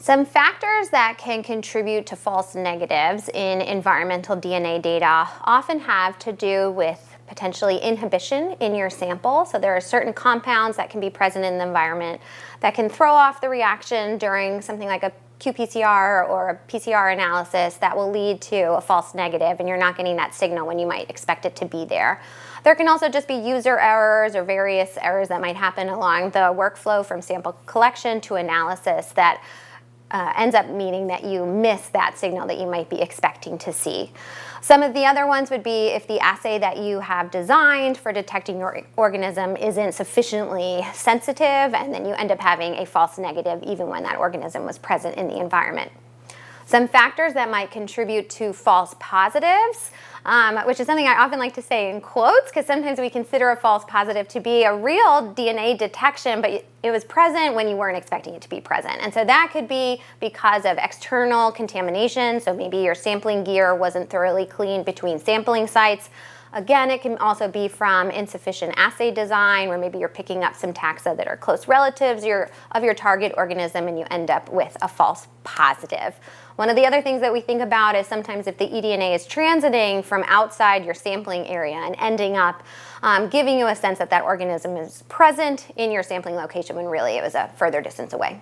Some factors that can contribute to false negatives in environmental DNA data often have to do with potentially inhibition in your sample. So there are certain compounds that can be present in the environment that can throw off the reaction during something like a qPCR or a PCR analysis that will lead to a false negative, and you're not getting that signal when you might expect it to be there. There can also just be user errors or various errors that might happen along the workflow from sample collection to analysis that ends up meaning that you miss that signal that you might be expecting to see. Some of the other ones would be if the assay that you have designed for detecting your organism isn't sufficiently sensitive, and then you end up having a false negative even when that organism was present in the environment. Some factors that might contribute to false positives, which is something I often like to say in quotes, because sometimes we consider a false positive to be a real DNA detection, but it was present when you weren't expecting it to be present. And so that could be because of external contamination, so maybe your sampling gear wasn't thoroughly cleaned between sampling sites. Again, it can also be from insufficient assay design, where maybe you're picking up some taxa that are close relatives of your target organism, and you end up with a false positive. One of the other things that we think about is sometimes if the eDNA is transiting from outside your sampling area and ending up giving you a sense that that organism is present in your sampling location when really it was a further distance away.